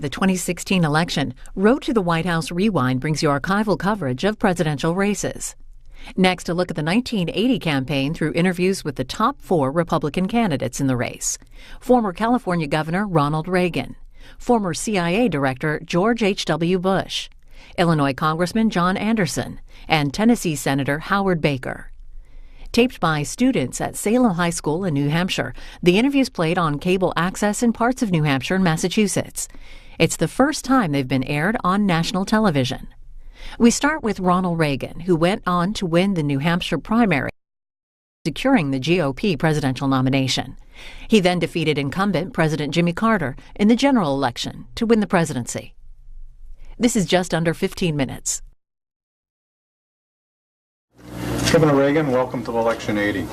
The 2016 election, Road to the White House Rewind brings you archival coverage of presidential races. Next, a look at the 1980 campaign through interviews with the top 4 Republican candidates in the race. Former California Governor Ronald Reagan, former CIA Director George H.W. Bush, Illinois Congressman John Anderson, and Tennessee Senator Howard Baker. Taped by students at Salem High School in New Hampshire, the interviews played on cable access in parts of New Hampshire and Massachusetts. It's the first time they've been aired on national television. We start with Ronald Reagan, who went on to win the New Hampshire primary, securing the GOP presidential nomination. He then defeated incumbent President Jimmy Carter in the general election to win the presidency. This is just under 15 minutes. Governor Reagan, welcome to Election 80.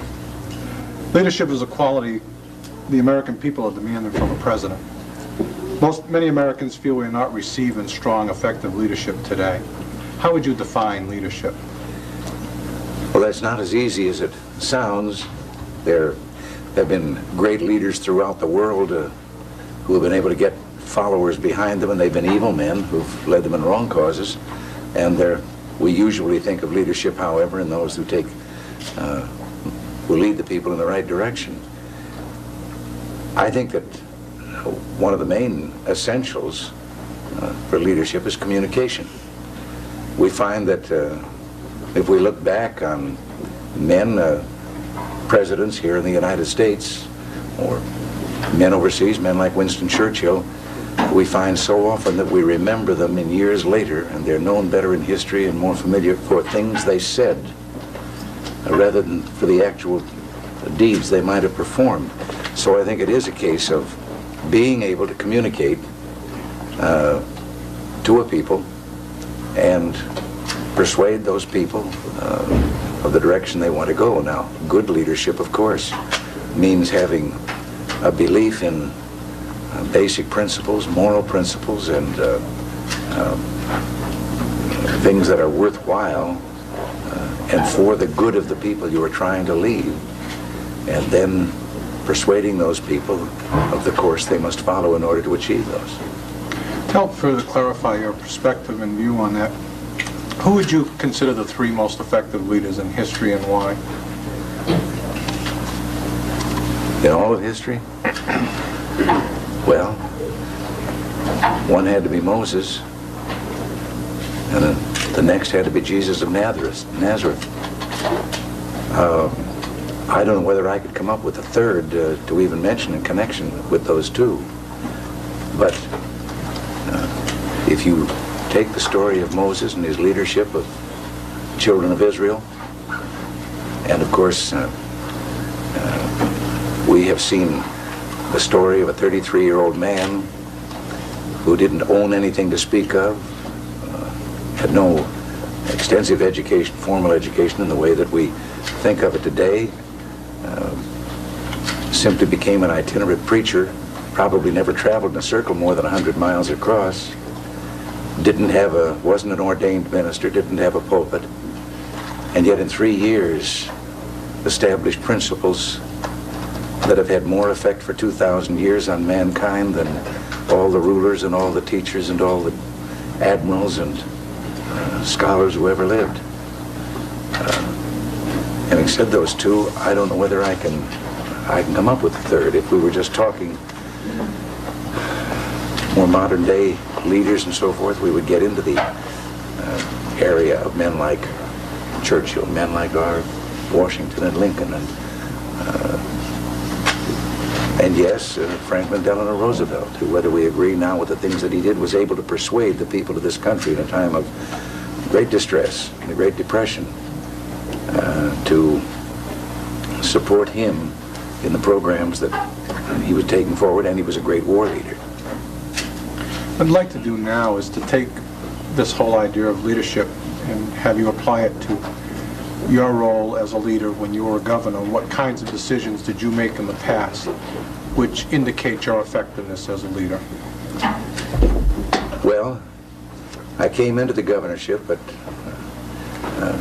Leadership is a quality the American people are demanding from a president. Many Americans feel we are not receiving strong, effective leadership today. How would you define leadership? Well, that's not as easy as it sounds. There have been great leaders throughout the world who have been able to get followers behind them, and they've been evil men who've led them in wrong causes. And we usually think of leadership, however, in those who lead the people in the right direction. I think that one of the main essentials for leadership is communication. We find that if we look back on presidents here in the United States, or men overseas, men like Winston Churchill, we find so often that we remember them in years later, and they're known better in history and more familiar for things they said, rather than for the actual deeds they might have performed. So I think it is a case of being able to communicate to a people and persuade those people of the direction they want to go. Now, good leadership, of course, means having a belief in basic principles, moral principles, and things that are worthwhile and for the good of the people you are trying to lead, and then persuading those people of the course they must follow in order to achieve those. To help further clarify your perspective and view on that, who would you consider the 3 most effective leaders in history, and why? In all of history? Well, one had to be Moses, and the next had to be Jesus of Nazareth. I don't know whether I could come up with a third to even mention in connection with those 2. But if you take the story of Moses and his leadership of children of Israel, and of course we have seen the story of a 33-year-old man who didn't own anything to speak of, had no extensive education, formal education in the way that we think of it today, simply became an itinerant preacher, probably never traveled in a circle more than 100 miles across, wasn't an ordained minister, didn't have a pulpit, and yet in 3 years established principles that have had more effect for 2,000 years on mankind than all the rulers and all the teachers and all the admirals and scholars who ever lived. Having said those 2, I don't know whether I can come up with a third. If we were just talking more modern day leaders and so forth, we would get into the area of men like Churchill, men like our Washington and Lincoln, and yes, Franklin Delano Roosevelt, who, whether we agree now with the things that he did, was able to persuade the people of this country in a time of great distress, the Great Depression, to support him in the programs that he was taking forward, and he was a great war leader. What I'd like to do now is to take this whole idea of leadership and have you apply it to your role as a leader when you were a governor. What kinds of decisions did you make in the past which indicate your effectiveness as a leader? Well, I came into the governorship at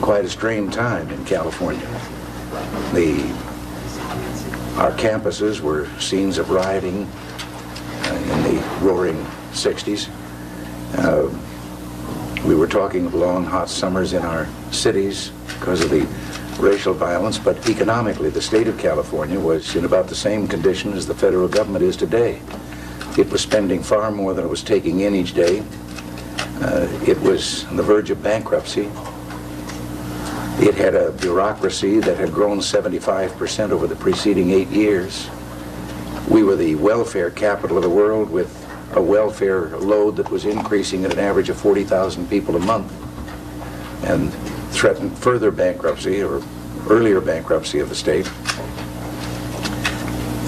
quite a strange time in California. Our campuses were scenes of rioting in the roaring 60s. We were talking of long, hot summers in our cities because of the racial violence, but economically, the state of California was in about the same condition as the federal government is today. It was spending far more than it was taking in each day. It was on the verge of bankruptcy. It had a bureaucracy that had grown 75% over the preceding 8 years. We were the welfare capital of the world with a welfare load that was increasing at an average of 40,000 people a month and threatened further bankruptcy or earlier bankruptcy of the state.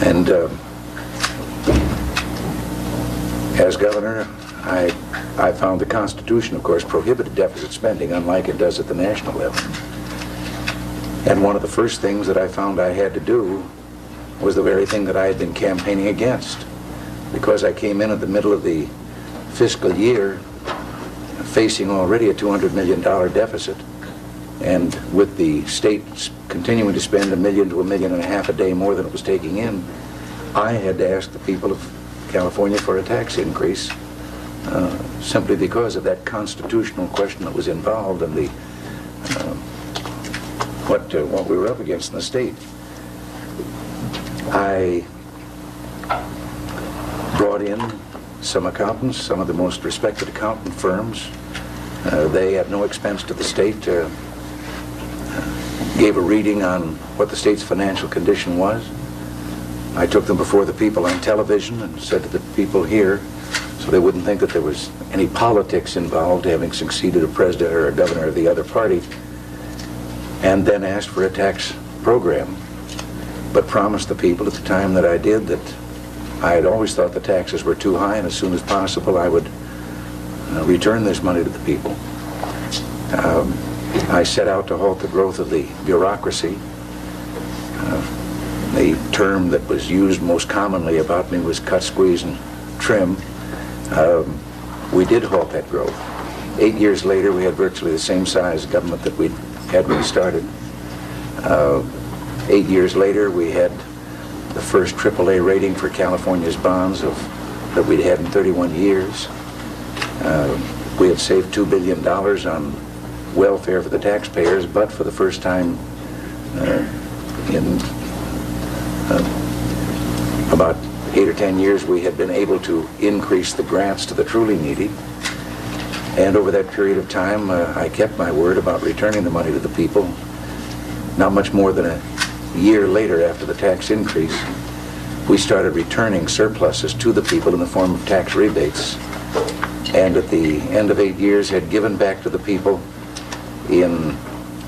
And as governor, I found the Constitution, of course, prohibited deficit spending, unlike it does at the national level. And one of the first things that I found I had to do was the very thing that I had been campaigning against. Because I came in at the middle of the fiscal year facing already a $200 million deficit, and with the state continuing to spend $1 million to $1.5 million a day more than it was taking in, I had to ask the people of California for a tax increase simply because of that constitutional question that was involved and the what we were up against in the state. I brought in some accountants, some of the most respected accountant firms. They, at no expense to the state, gave a reading on what the state's financial condition was. I took them before the people on television and said to the people here, so they wouldn't think that there was any politics involved, having succeeded a president or a governor of the other party, and then asked for a tax program, but promised the people at the time that I did that I had always thought the taxes were too high, and as soon as possible I would return this money to the people. I set out to halt the growth of the bureaucracy. The term that was used most commonly about me was cut, squeeze, and trim. We did halt that growth. 8 years later, we had virtually the same size government that we had when we started. 8 years later, we had the first AAA rating for California's bonds that we'd had in 31 years. We had saved $2 billion on welfare for the taxpayers, but for the first time in about 8 or 10 years, we had been able to increase the grants to the truly needy. And over that period of time, I kept my word about returning the money to the people. Not much more than a year later, after the tax increase, we started returning surpluses to the people in the form of tax rebates. And at the end of 8 years, had given back to the people in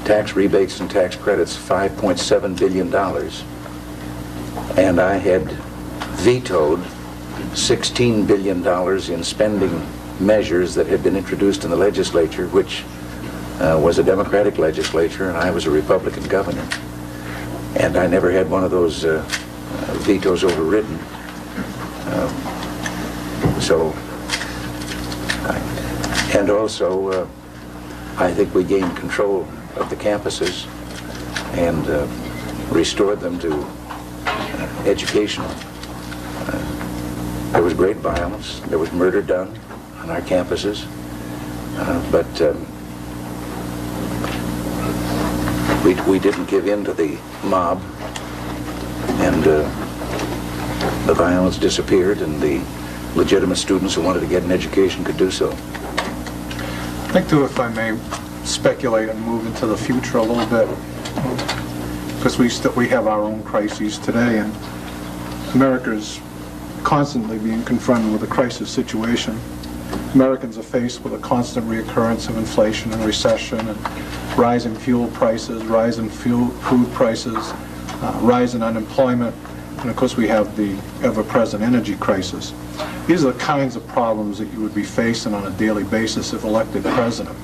tax rebates and tax credits $5.7 billion. And I had vetoed $16 billion in spending measures that had been introduced in the legislature, which was a Democratic legislature, and I was a Republican governor. And I never had one of those vetoes overridden. And also, I think we gained control of the campuses and restored them to education. There was great violence. There was murder done on our campuses. But we didn't give in to the mob, and the violence disappeared, and the legitimate students who wanted to get an education could do so. I'd like to, if I may, speculate and move into the future a little bit, because we have our own crises today, and America's constantly being confronted with a crisis situation. Americans are faced with a constant reoccurrence of inflation and recession and rising fuel prices, rise in food prices, rise in unemployment, and of course we have the ever-present energy crisis. These are the kinds of problems that you would be facing on a daily basis if elected president.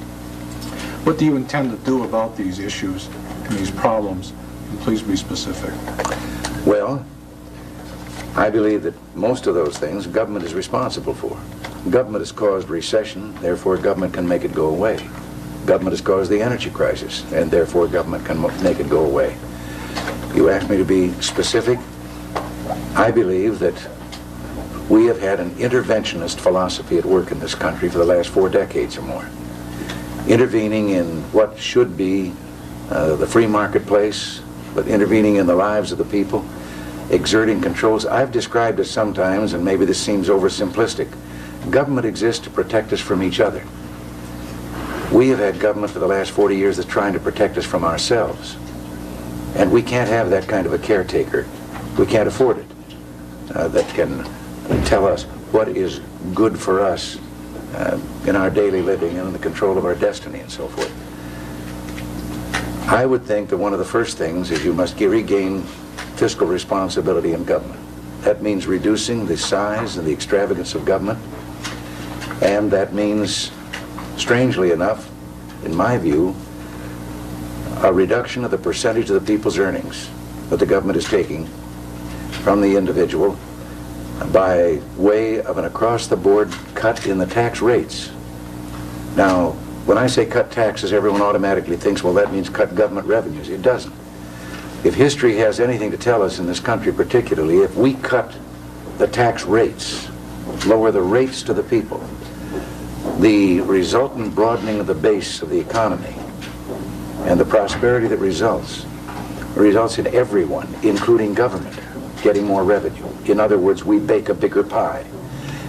What do you intend to do about these issues and these problems? And please be specific. Well, I believe that most of those things government is responsible for. Government has caused recession, therefore government can make it go away. Government has caused the energy crisis, and therefore government can make it go away. You asked me to be specific. I believe that We have had an interventionist philosophy at work in this country for the last 4 decades or more, intervening in what should be the free marketplace, but intervening in the lives of the people, exerting controls. I've described it sometimes, and maybe this seems oversimplistic, government exists to protect us from each other. We have had government for the last 40 years that's trying to protect us from ourselves. And we can't have that kind of a caretaker. We can't afford it. That can tell us what is good for us in our daily living and in the control of our destiny and so forth. I would think that one of the first things is you must regain fiscal responsibility in government. That means reducing the size and the extravagance of government, and that means, strangely enough, in my view, a reduction of the percentage of the people's earnings that the government is taking from the individual by way of an across-the-board cut in the tax rates. Now, when I say cut taxes, everyone automatically thinks, well, that means cut government revenues. It doesn't. If history has anything to tell us in this country particularly, if we cut the tax rates, lower the rates to the people, the resultant broadening of the base of the economy and the prosperity that results in everyone, including government, getting more revenue. In other words, we bake a bigger pie.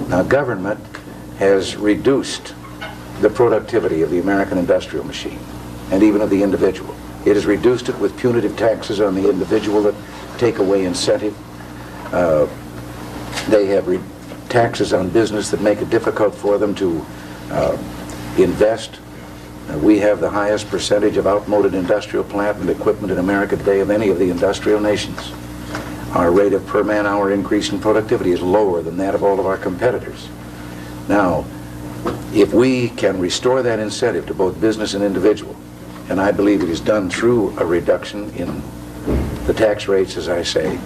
Now, government has reduced the productivity of the American industrial machine and even of the individual. It has reduced it with punitive taxes on the individual that take away incentive. They have taxes on business that make it difficult for them to invest. We have the highest percentage of outmoded industrial plant and equipment in America today of any of the industrial nations. Our rate of per man hour increase in productivity is lower than that of all of our competitors. Now, if we can restore that incentive to both business and individual, and I believe it is done through a reduction in the tax rates, as I say,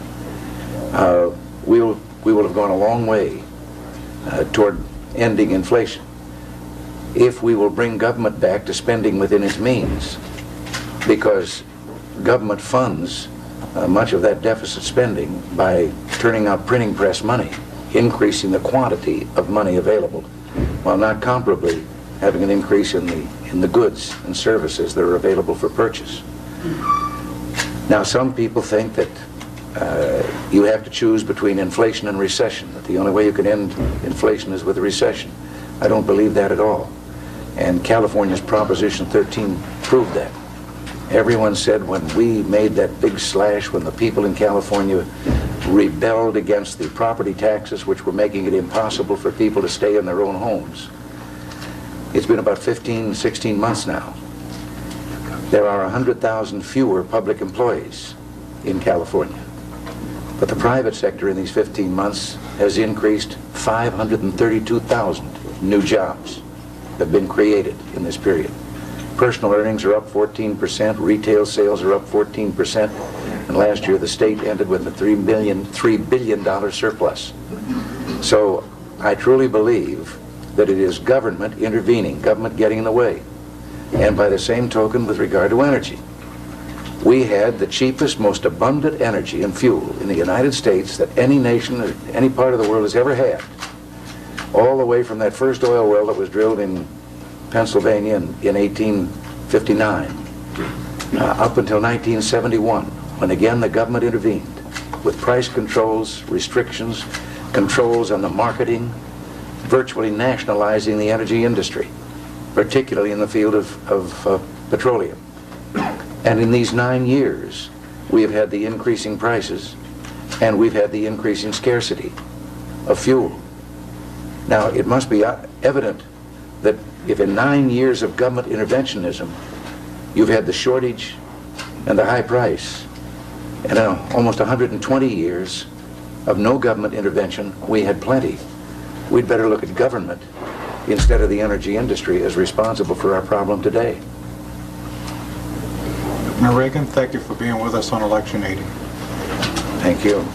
we will have gone a long way toward ending inflation. If we will bring government back to spending within its means, because government funds much of that deficit spending by turning out printing press money, increasing the quantity of money available, while not comparably having an increase in the goods and services that are available for purchase. Now, some people think that you have to choose between inflation and recession, that the only way you can end inflation is with a recession. I don't believe that at all. And California's Proposition 13 proved that. Everyone said when we made that big slash, when the people in California rebelled against the property taxes, which were making it impossible for people to stay in their own homes. It's been about 15, 16 months now. There are 100,000 fewer public employees in California. But the private sector in these 15 months has increased 532,000 new jobs have been created in this period. Personal earnings are up 14%, retail sales are up 14%, and last year the state ended with a $3 billion surplus. So I truly believe that it is government intervening, government getting in the way. And by the same token, with regard to energy, we had the cheapest, most abundant energy and fuel in the United States that any nation, any part of the world has ever had, all the way from that first oil well that was drilled in Pennsylvania in 1859 up until 1971, when again the government intervened with price controls, restrictions, controls on the marketing, virtually nationalizing the energy industry, particularly in the field of petroleum. And in these 9 years, we have had the increasing prices and we've had the increasing scarcity of fuel. Now, it must be evident that if in 9 years of government interventionism, you've had the shortage and the high price, and in almost 120 years of no government intervention, we had plenty, we'd better look at government instead of the energy industry as responsible for our problem today. Governor Reagan, thank you for being with us on Election 80. Thank you.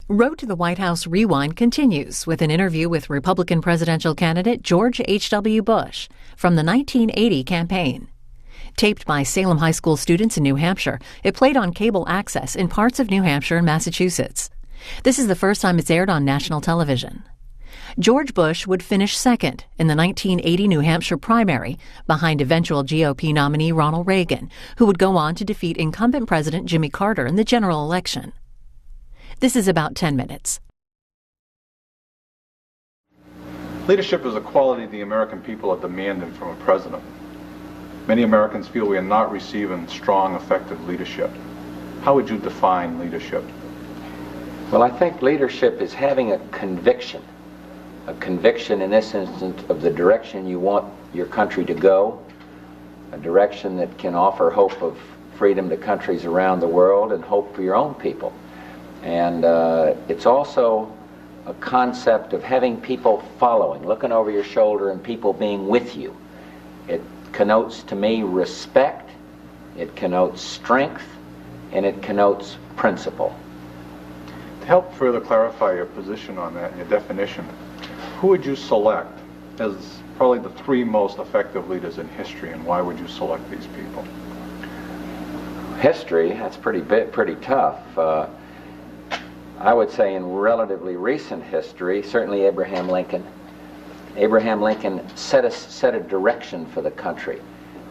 Road to the White House Rewind continues with an interview with Republican presidential candidate George H.W. Bush from the 1980 campaign. Taped by Salem High School students in New Hampshire, it played on cable access in parts of New Hampshire and Massachusetts. This is the first time it's aired on national television. George Bush would finish second in the 1980 New Hampshire primary behind eventual GOP nominee Ronald Reagan, who would go on to defeat incumbent President Jimmy Carter in the general election. This is about 10 minutes. Leadership is a quality the American people are demanding from a president. Many Americans feel we are not receiving strong, effective leadership. How would you define leadership? Well, I think leadership is having a conviction in this instance of the direction you want your country to go, a direction that can offer hope of freedom to countries around the world and hope for your own people. And it's also a concept of having people following, looking over your shoulder and people being with you. It connotes to me respect, it connotes strength, and it connotes principle. To help further clarify your position on that and your definition, who would you select as probably the three most effective leaders in history, and why would you select these people? History, that's pretty tough. I would say in relatively recent history, certainly Abraham Lincoln. Abraham Lincoln set a direction for the country,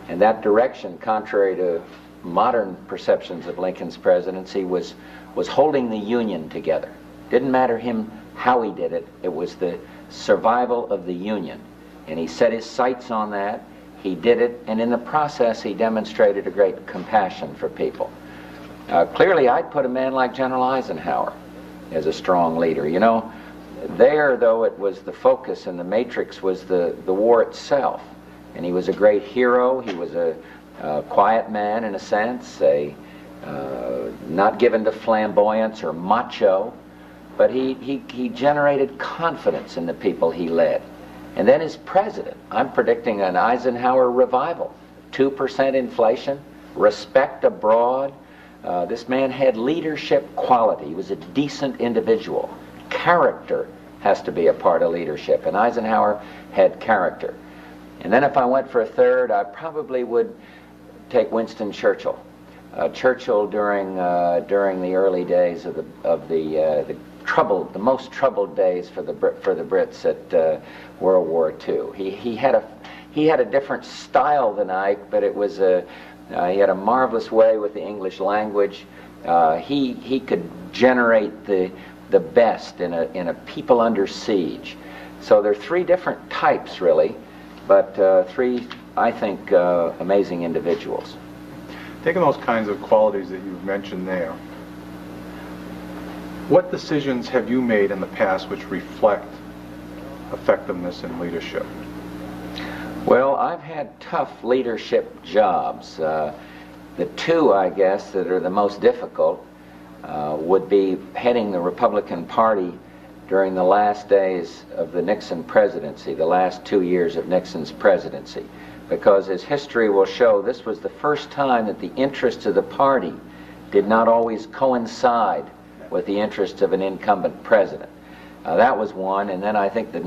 and that direction, contrary to modern perceptions of Lincoln's presidency, was holding the Union together. Didn't matter him how he did it, it was the survival of the Union. And he set his sights on that, he did it, and in the process he demonstrated a great compassion for people. Clearly I'd put a man like General Eisenhower as a strong leader. You know, there, though, it was the focus and the matrix was the war itself. And he was a great hero, he was a quiet man in a sense, not given to flamboyance or macho, but he generated confidence in the people he led. And then as president, I'm predicting an Eisenhower revival. 2% inflation, respect abroad. This man had leadership quality. He was a decent individual. Character has to be a part of leadership, and Eisenhower had character. And then if I went for a third, I probably would take Winston Churchill. Churchill during the early days of the most troubled days for the Brits at World War II. He had a different style than Ike, but it was he had a marvelous way with the English language. He could generate the best in a people under siege. So there are three different types really, but three, I think, amazing individuals. Taking those kinds of qualities that you've mentioned there, what decisions have you made in the past which reflect effectiveness in leadership? Well, I've had tough leadership jobs. The two, I guess, that are the most difficult would be heading the Republican Party during the last days of the Nixon presidency, the last 2 years of Nixon's presidency. Because as history will show, this was the first time that the interests of the party did not always coincide with the interests of an incumbent president. That was one, and then I think that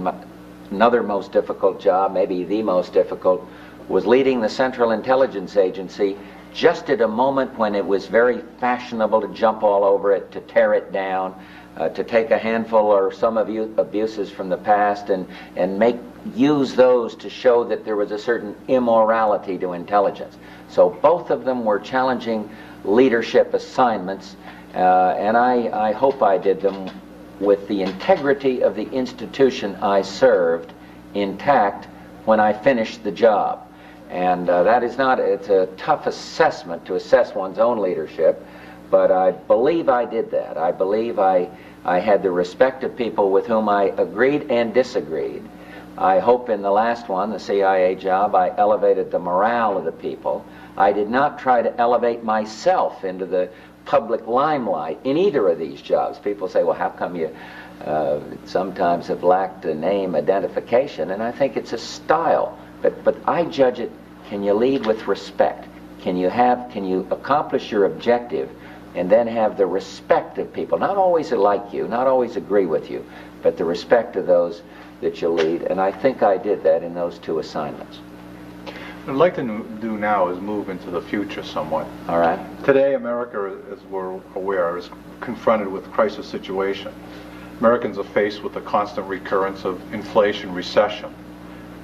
another most difficult job, maybe the most difficult, was leading the Central Intelligence Agency just at a moment when it was very fashionable to jump all over it, to tear it down, to take a handful or some abuses from the past and use those to show that there was a certain immorality to intelligence. So both of them were challenging leadership assignments, and I hope I did them with the integrity of the institution I served intact when I finished the job. And that is not, it's a tough assessment to assess one's own leadership, but I believe I did that. I believe I had the respect of people with whom I agreed and disagreed. I hope in the last one, the CIA job, I elevated the morale of the people. I did not try to elevate myself into the public limelight in either of these jobs. People say, well, how come you sometimes have lacked a name identification? And I think it's a style. But I judge it, can you lead with respect? Can you accomplish your objective and then have the respect of people? Not always like you, not always agree with you, but the respect of those that you lead. And I think I did that in those two assignments. What I'd like to do now is move into the future somewhat. All right. Today, America, as we're aware, is confronted with a crisis situation. Americans are faced with the constant recurrence of inflation, recession,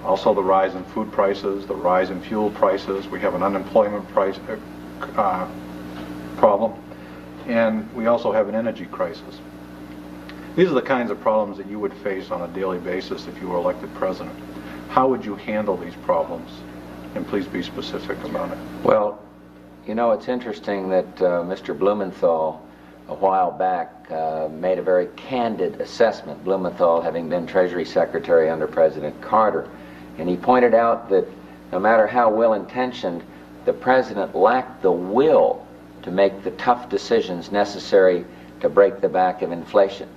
also the rise in food prices, the rise in fuel prices. We have an unemployment problem, and we also have an energy crisis. These are the kinds of problems that you would face on a daily basis if you were elected president. How would you handle these problems? And please be specific about it. Well, you know, it's interesting that Mr. Blumenthal, a while back, made a very candid assessment, Blumenthal having been Treasury Secretary under President Carter. And he pointed out that no matter how well-intentioned, the president lacked the will to make the tough decisions necessary to break the back of inflation.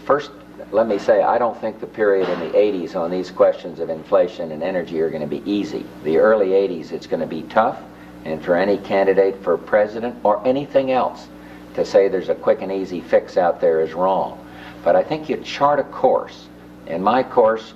First, let me say, I don't think the period in the 80s on these questions of inflation and energy are going to be easy. The early 80s, it's going to be tough, and for any candidate for president or anything else to say there's a quick and easy fix out there is wrong. But I think you chart a course, and my course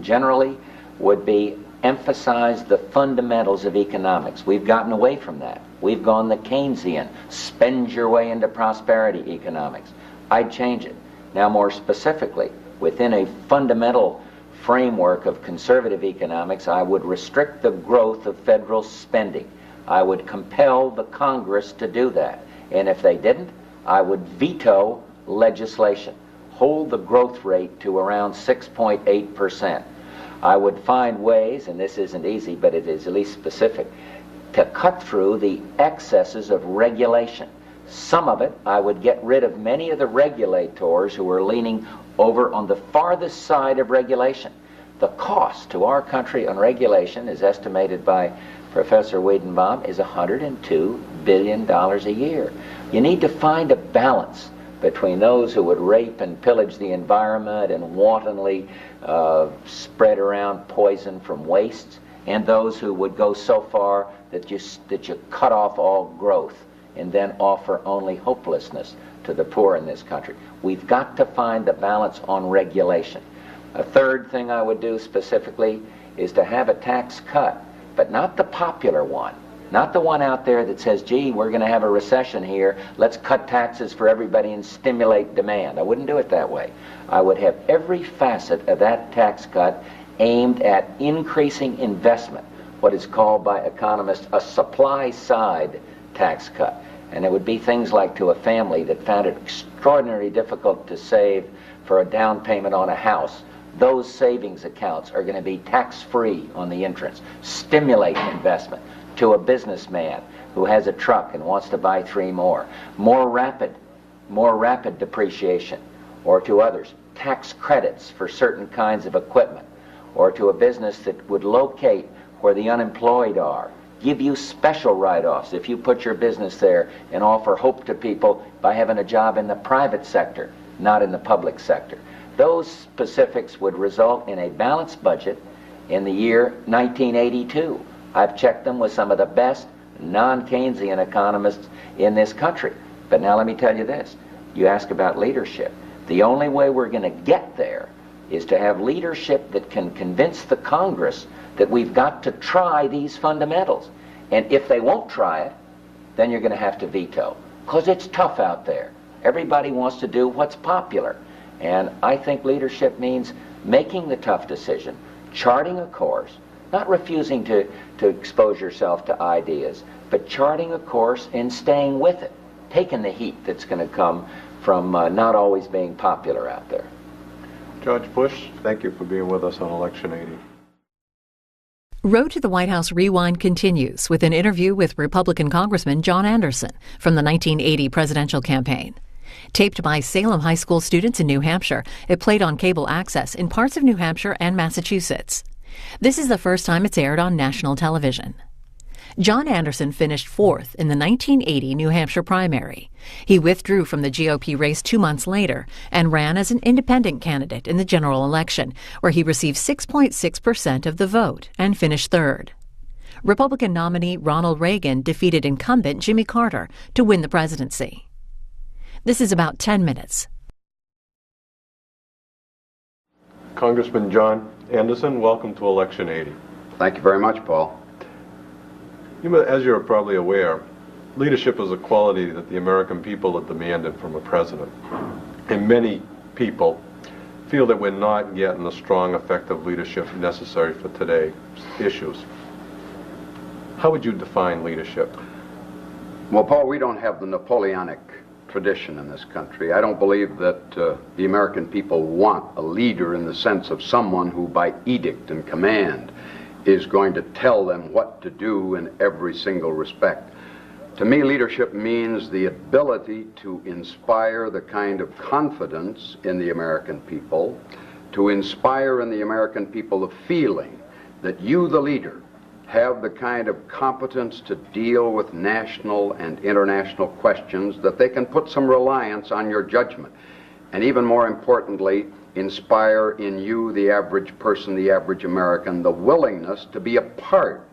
generally would be emphasize the fundamentals of economics. We've gotten away from that. We've gone the Keynesian, spend your way into prosperity economics. I'd change it. Now, more specifically, within a fundamental framework of conservative economics, I would restrict the growth of federal spending. I would compel the Congress to do that. And if they didn't, I would veto legislation. Hold the growth rate to around 6.8%. I would find ways, and this isn't easy, but it is at least specific, to cut through the excesses of regulation. Some of it, I would get rid of many of the regulators who are leaning over on the farthest side of regulation. The cost to our country on regulation is estimated by Professor Weidenbaum is $102 billion a year. You need to find a balance between those who would rape and pillage the environment and wantonly spread around poison from wastes, and those who would go so far that you cut off all growth and then offer only hopelessness to the poor in this country. We've got to find the balance on regulation. A third thing I would do specifically is to have a tax cut, but not the popular one. Not the one out there that says, gee, we're going to have a recession here, let's cut taxes for everybody and stimulate demand. I wouldn't do it that way. I would have every facet of that tax cut aimed at increasing investment, what is called by economists a supply-side tax cut. And it would be things like to a family that found it extraordinarily difficult to save for a down payment on a house. Those savings accounts are going to be tax-free on the entrance. Stimulate investment. To a businessman who has a truck and wants to buy 3 more. More rapid depreciation. Or to others, tax credits for certain kinds of equipment. Or to a business that would locate where the unemployed are. Give you special write-offs if you put your business there and offer hope to people by having a job in the private sector, not in the public sector. Those specifics would result in a balanced budget in the year 1982. I've checked them with some of the best non-Keynesian economists in this country. But now let me tell you this. You ask about leadership. The only way we're going to get there is to have leadership that can convince the Congress that we've got to try these fundamentals. And if they won't try it, then you're going to have to veto. Because it's tough out there. Everybody wants to do what's popular. And I think leadership means making the tough decision, charting a course, not refusing to expose yourself to ideas, but charting a course and staying with it, taking the heat that's going to come from not always being popular out there. Judge Bush, thank you for being with us on Election 80. Road to the White House Rewind continues with an interview with Republican Congressman John Anderson from the 1980 presidential campaign. Taped by Salem High School students in New Hampshire, it played on cable access in parts of New Hampshire and Massachusetts. This is the first time it's aired on national television. John Anderson finished 4th in the 1980 New Hampshire primary. He withdrew from the GOP race 2 months later and ran as an independent candidate in the general election, where he received 6.6% of the vote and finished 3rd. Republican nominee Ronald Reagan defeated incumbent Jimmy Carter to win the presidency. This is about 10 minutes. Congressman John Anderson, welcome to Election 80. Thank you very much, Paul. As you're probably aware, leadership is a quality that the American people have demanded from a president. And many people feel that we're not getting the strong, effective leadership necessary for today's issues. How would you define leadership? Well, Paul, we don't have the Napoleonic tradition in this country. I don't believe that the American people want a leader in the sense of someone who by edict and command is going to tell them what to do in every single respect. To me, leadership means the ability to inspire the kind of confidence in the American people, to inspire in the American people the feeling that you, the leader, have the kind of competence to deal with national and international questions, that they can put some reliance on your judgment. And even more importantly, inspire in you, the average person, the average American, the willingness to be a part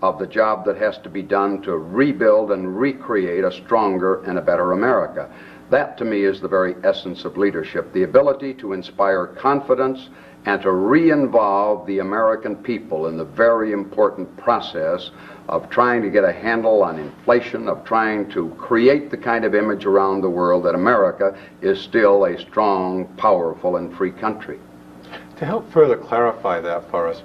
of the job that has to be done to rebuild and recreate a stronger and a better America. That, to me, is the very essence of leadership, the ability to inspire confidence and to re-involve the American people in the very important process of trying to get a handle on inflation, of trying to create the kind of image around the world that America is still a strong, powerful, and free country. To help further clarify that for us,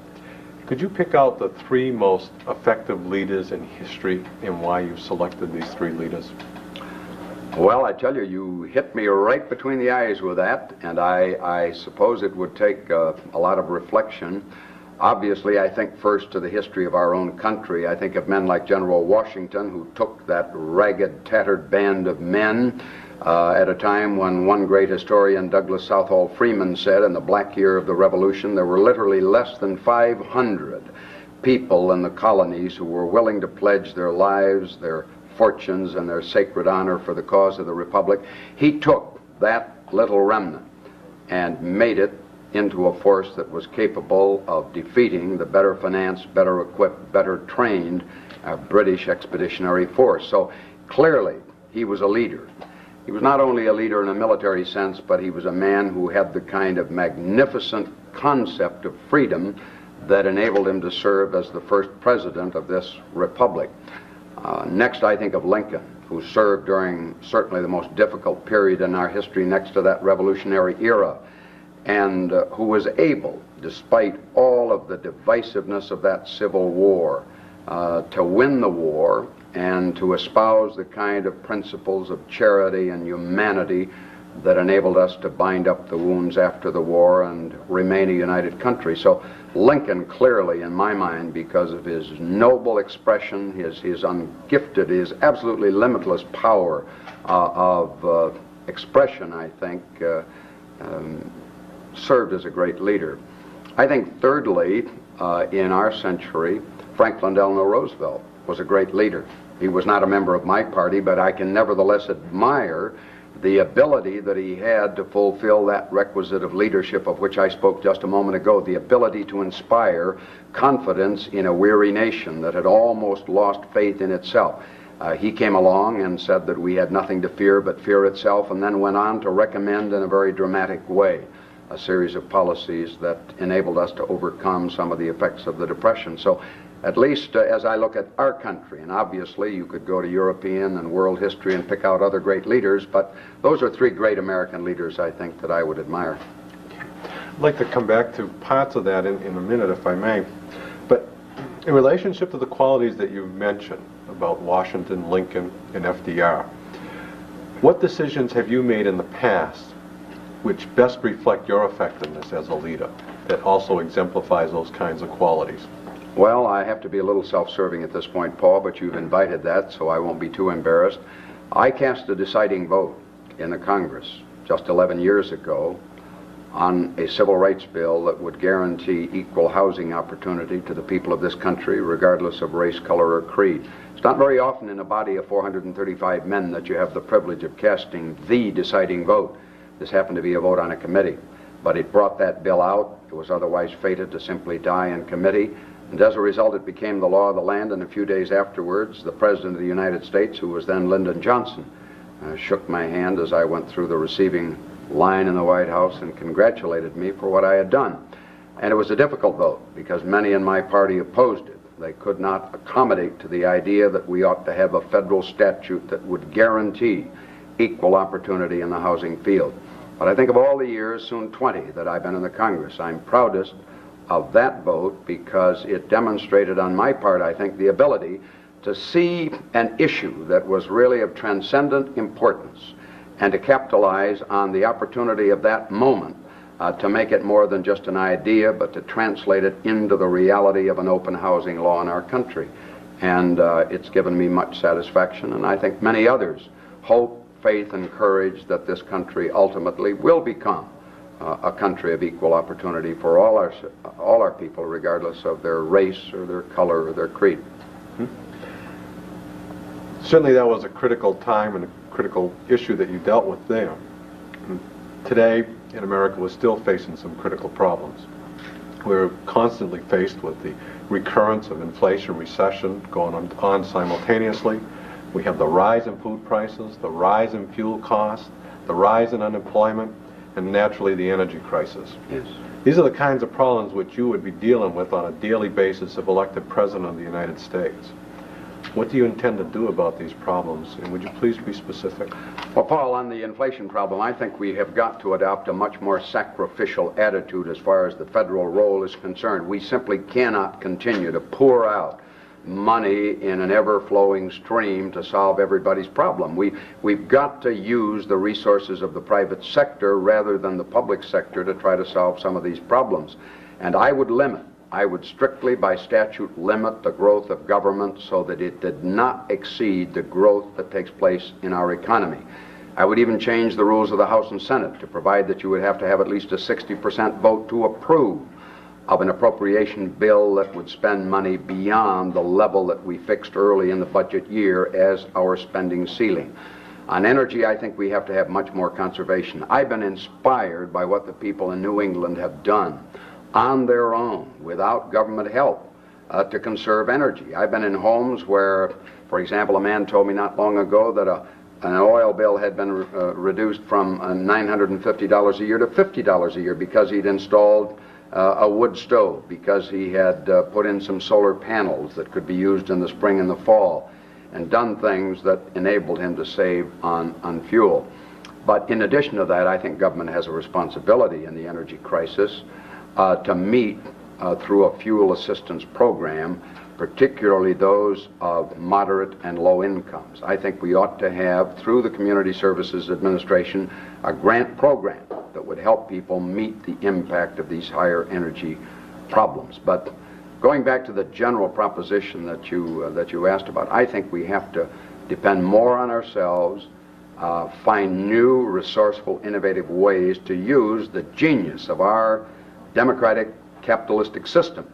could you pick out the three most effective leaders in history and why you selected these three leaders? Well, I tell you, you hit me right between the eyes with that, and I suppose it would take a lot of reflection. Obviously, I think first to the history of our own country. I think of men like General Washington, who took that ragged, tattered band of men at a time when one great historian, Douglas Southall Freeman, said in the black year of the Revolution there were literally less than 500 people in the colonies who were willing to pledge their lives, their fortunes, and their sacred honor for the cause of the Republic. He took that little remnant and made it into a force that was capable of defeating the better financed, better equipped, better trained British Expeditionary Force. So clearly he was a leader. He was not only a leader in a military sense, but he was a man who had the kind of magnificent concept of freedom that enabled him to serve as the first president of this republic. Next, I think of Lincoln, who served during certainly the most difficult period in our history next to that revolutionary era, and who was able, despite all of the divisiveness of that Civil War, to win the war and to espouse the kind of principles of charity and humanity that enabled us to bind up the wounds after the war and remain a united country. So Lincoln clearly, in my mind, because of his noble expression, his ungifted, his absolutely limitless power of expression, I think, served as a great leader. I think thirdly, in our century, Franklin Delano Roosevelt was a great leader. He was not a member of my party, but I can nevertheless admire the ability that he had to fulfill that requisite of leadership of which I spoke just a moment ago, the ability to inspire confidence in a weary nation that had almost lost faith in itself. He came along and said that we had nothing to fear but fear itself, and then went on to recommend in a very dramatic way a series of policies that enabled us to overcome some of the effects of the Depression. So at least as I look at our country, and obviously you could go to European and world history and pick out other great leaders, but those are three great American leaders, I think, that I would admire. I'd like to come back to parts of that in a minute, if I may. But in relationship to the qualities that you mentioned about Washington, Lincoln, and FDR, what decisions have you made in the past which best reflect your effectiveness as a leader that also exemplifies those kinds of qualities? Well, I have to be a little self-serving at this point, Paul, but you've invited that, so I won't be too embarrassed. I cast a deciding vote in the Congress just 11 years ago on a civil rights bill that would guarantee equal housing opportunity to the people of this country, regardless of race, color, or creed. It's not very often in a body of 435 men that you have the privilege of casting the deciding vote. This happened to be a vote on a committee, but it brought that bill out. It was otherwise fated to simply die in committee. And as a result, it became the law of the land, and a few days afterwards, the President of the United States, who was then Lyndon Johnson, shook my hand as I went through the receiving line in the White House and congratulated me for what I had done. And it was a difficult vote, because many in my party opposed it. They could not accommodate to the idea that we ought to have a federal statute that would guarantee equal opportunity in the housing field. But I think of all the years, soon 20, that I've been in the Congress, I'm proudest of that vote because it demonstrated on my part, I think, the ability to see an issue that was really of transcendent importance and to capitalize on the opportunity of that moment to make it more than just an idea, but to translate it into the reality of an open housing law in our country. And it's given me much satisfaction, and I think many others hope, faith, and courage that this country ultimately will become a country of equal opportunity for all our people, regardless of their race or their color or their creed. Certainly that was a critical time and a critical issue that you dealt with there. Today, in America, we're still facing some critical problems. We're constantly faced with the recurrence of inflation, recession going on simultaneously. We have the rise in food prices, the rise in fuel costs, the rise in unemployment, and naturally the energy crisis. Yes. These are the kinds of problems which you would be dealing with on a daily basis if elected President of the United States. What do you intend to do about these problems, and would you please be specific? Well, Paul, on the inflation problem, I think we have got to adopt a much more sacrificial attitude as far as the federal role is concerned. We simply cannot continue to pour out money in an ever-flowing stream to solve everybody's problem. We've got to use the resources of the private sector rather than the public sector to try to solve some of these problems. And I would strictly by statute limit the growth of government so that it did not exceed the growth that takes place in our economy. I would even change the rules of the House and Senate to provide that you would have to have at least a 60% vote to approve of an appropriation bill that would spend money beyond the level that we fixed early in the budget year as our spending ceiling. On energy, I think we have to have much more conservation. I've been inspired by what the people in New England have done on their own, without government help, to conserve energy. I've been in homes where, for example, a man told me not long ago that an oil bill had been reduced from $950 a year to $50 a year because he'd installed a wood stove, because he had put in some solar panels that could be used in the spring and the fall, and done things that enabled him to save on fuel. But in addition to that, I think government has a responsibility in the energy crisis to meet through a fuel assistance program, particularly those of moderate and low incomes. I think we ought to have, through the Community Services Administration, a grant program that would help people meet the impact of these higher energy problems. But going back to the general proposition that you asked about, I think we have to depend more on ourselves, find new, resourceful, innovative ways to use the genius of our democratic capitalistic system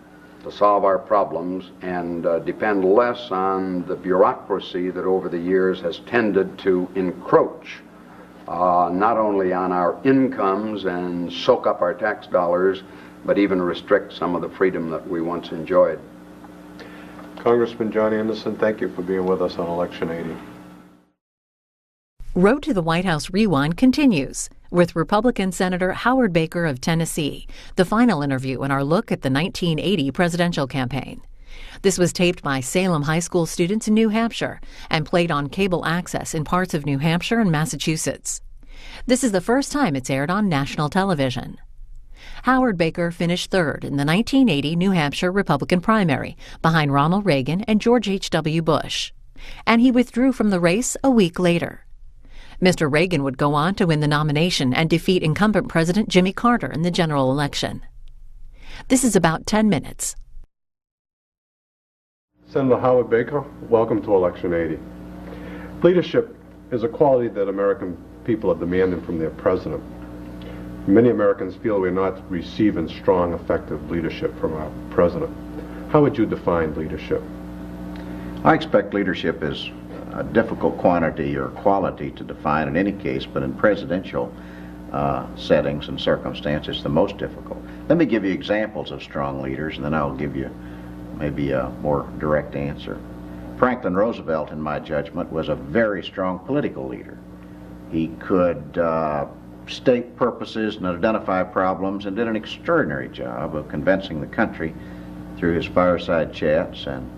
to solve our problems, and depend less on the bureaucracy that over the years has tended to encroach not only on our incomes and soak up our tax dollars, but even restrict some of the freedom that we once enjoyed. Congressman John Anderson, thank you for being with us on Election 80. Road to the White House Rewind continues with Republican Senator Howard Baker of Tennessee, the final interview in our look at the 1980 presidential campaign. This was taped by Salem High School students in New Hampshire and played on cable access in parts of New Hampshire and Massachusetts. This is the first time it's aired on national television. Howard Baker finished third in the 1980 New Hampshire Republican primary behind Ronald Reagan and George H.W. Bush, and he withdrew from the race a week later. Mr. Reagan would go on to win the nomination and defeat incumbent President Jimmy Carter in the general election. This is about 10 minutes. Senator Howard Baker, welcome to Election 80. Leadership is a quality that American people are demanding from their president. Many Americans feel we're not receiving strong, effective leadership from our president. How would you define leadership? I expect leadership is a difficult quantity or quality to define in any case, but in presidential settings and circumstances, the most difficult. Let me give you examples of strong leaders, and then I'll give you maybe a more direct answer. Franklin Roosevelt, in my judgment, was a very strong political leader. He could state purposes and identify problems, and did an extraordinary job of convincing the country through his fireside chats and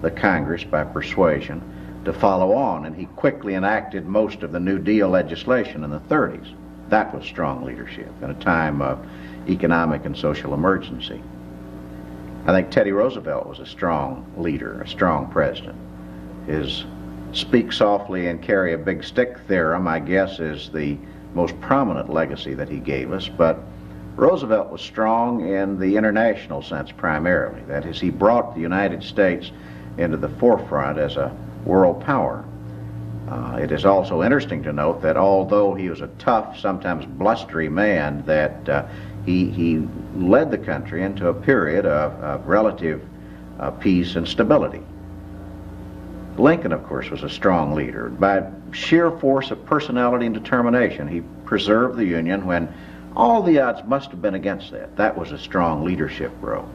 the Congress by persuasion to follow on, and he quickly enacted most of the New Deal legislation in the 30s. That was strong leadership in a time of economic and social emergency. I think Teddy Roosevelt was a strong leader, a strong president. His speak softly and carry a big stick theorem, I guess, is the most prominent legacy that he gave us, but Roosevelt was strong in the international sense primarily. That is, he brought the United States into the forefront as a world power. It is also interesting to note that although he was a tough, sometimes blustery man, that he led the country into a period of relative peace and stability. Lincoln, of course, was a strong leader. By sheer force of personality and determination, he preserved the Union when all the odds must have been against that. That was a strong leadership role.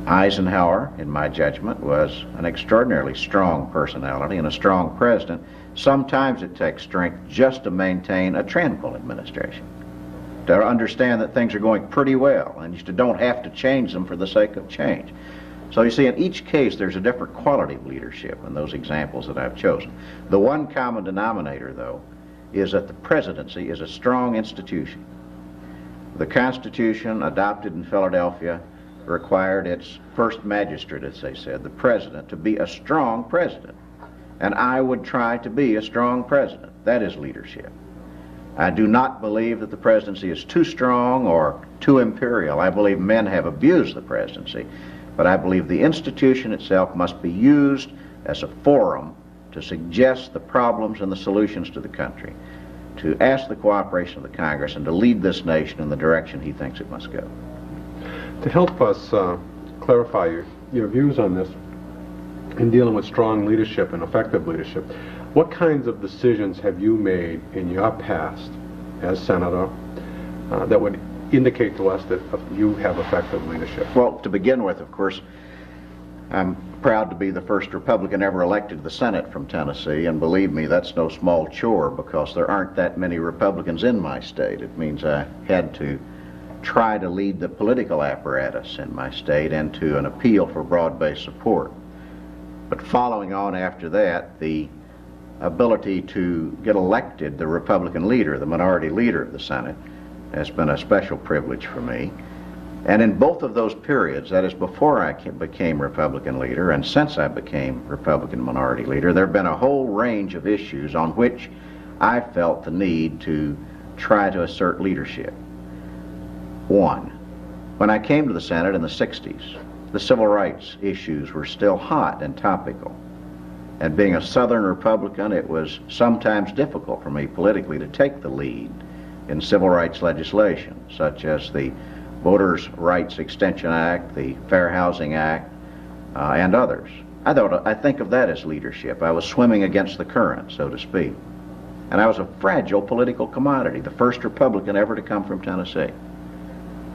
Eisenhower, in my judgment, was an extraordinarily strong personality and a strong president. Sometimes it takes strength just to maintain a tranquil administration, to understand that things are going pretty well, and you don't have to change them for the sake of change. So you see, in each case, there's a different quality of leadership in those examples that I've chosen. The one common denominator, though, is that the presidency is a strong institution. The Constitution adopted in Philadelphia required its first magistrate, as they said, the president, to be a strong president. And I would try to be a strong president. That is leadership. I do not believe that the presidency is too strong or too imperial. I believe men have abused the presidency, but I believe the institution itself must be used as a forum to suggest the problems and the solutions to the country, to ask the cooperation of the Congress, and to lead this nation in the direction he thinks it must go. To help us clarify your views on this in dealing with strong leadership and effective leadership, what kinds of decisions have you made in your past as senator that would indicate to us that you have effective leadership? Well, to begin with, of course, I'm proud to be the first Republican ever elected to the Senate from Tennessee, and believe me, that's no small chore because there aren't that many Republicans in my state. It means I had to try to lead the political apparatus in my state into an appeal for broad-based support. But following on after that, the ability to get elected the Republican leader, the minority leader of the Senate, has been a special privilege for me. And in both of those periods, that is before I became Republican leader and since I became Republican minority leader, there have been a whole range of issues on which I felt the need to try to assert leadership. One, when I came to the Senate in the 60s, the civil rights issues were still hot and topical. And being a Southern Republican, it was sometimes difficult for me politically to take the lead in civil rights legislation, such as the Voters' Rights Extension Act, the Fair Housing Act, and others. I think of that as leadership. I was swimming against the current, so to speak. And I was a fragile political commodity, the first Republican ever to come from Tennessee.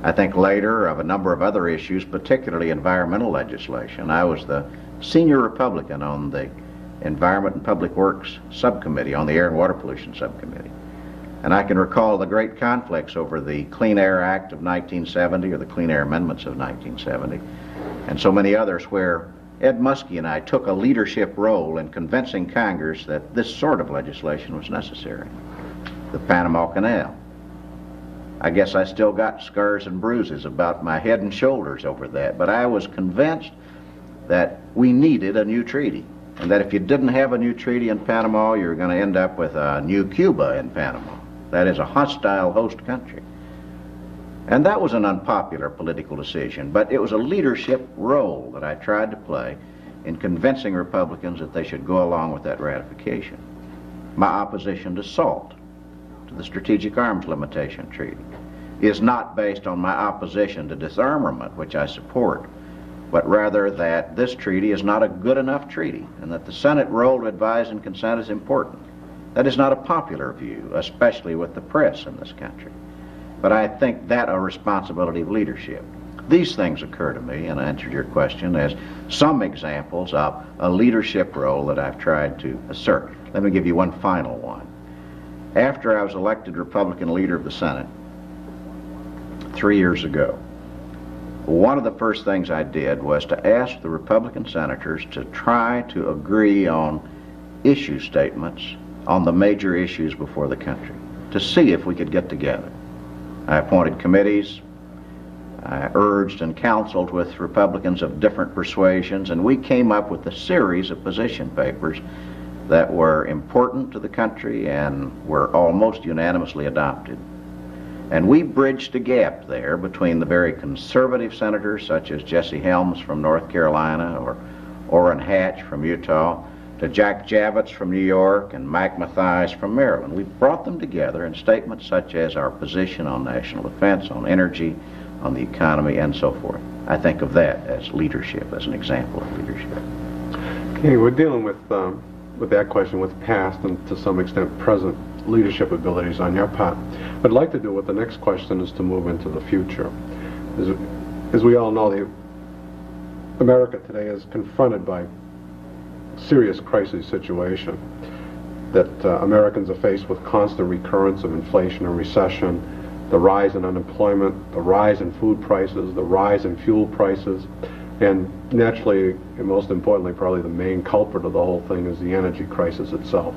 I think later of a number of other issues, particularly environmental legislation. I was the senior Republican on the Environment and Public Works Subcommittee, on the Air and Water Pollution Subcommittee. And I can recall the great conflicts over the Clean Air Act of 1970 or the Clean Air Amendments of 1970, and so many others where Ed Muskie and I took a leadership role in convincing Congress that this sort of legislation was necessary. The Panama Canal. I guess I still got scars and bruises about my head and shoulders over that, but I was convinced that we needed a new treaty, and that if you didn't have a new treaty in Panama, you're going to end up with a new Cuba in Panama. That is a hostile host country. And that was an unpopular political decision, but it was a leadership role that I tried to play in convincing Republicans that they should go along with that ratification. My opposition to SALT, to the Strategic Arms Limitation Treaty, is not based on my opposition to disarmament, which I support, but rather that this treaty is not a good enough treaty, and that the Senate role to advise and consent is important. That is not a popular view, especially with the press in this country. But I think that a responsibility of leadership. These things occur to me, and I answered your question, as some examples of a leadership role that I've tried to assert. Let me give you one final one. After I was elected Republican leader of the Senate 3 years ago, one of the first things I did was to ask the Republican senators to try to agree on issue statements on the major issues before the country, to see if we could get together. I appointed committees, I urged and counseled with Republicans of different persuasions, and we came up with a series of position papers that were important to the country and were almost unanimously adopted. And we bridged a gap there between the very conservative senators, such as Jesse Helms from North Carolina or Orrin Hatch from Utah, to Jack Javits from New York and Mac Mathias from Maryland. We brought them together in statements such as our position on national defense, on energy, on the economy, and so forth. I think of that as leadership, as an example of leadership. Okay, we're dealing with that question with past and to some extent present leadership abilities on your part. What I'd like to do with the next question is to move into the future. As we all know, America today is confronted by a serious crisis situation, that Americans are faced with constant recurrence of inflation and recession, the rise in unemployment, the rise in food prices, the rise in fuel prices, and naturally, and most importantly, probably the main culprit of the whole thing is the energy crisis itself.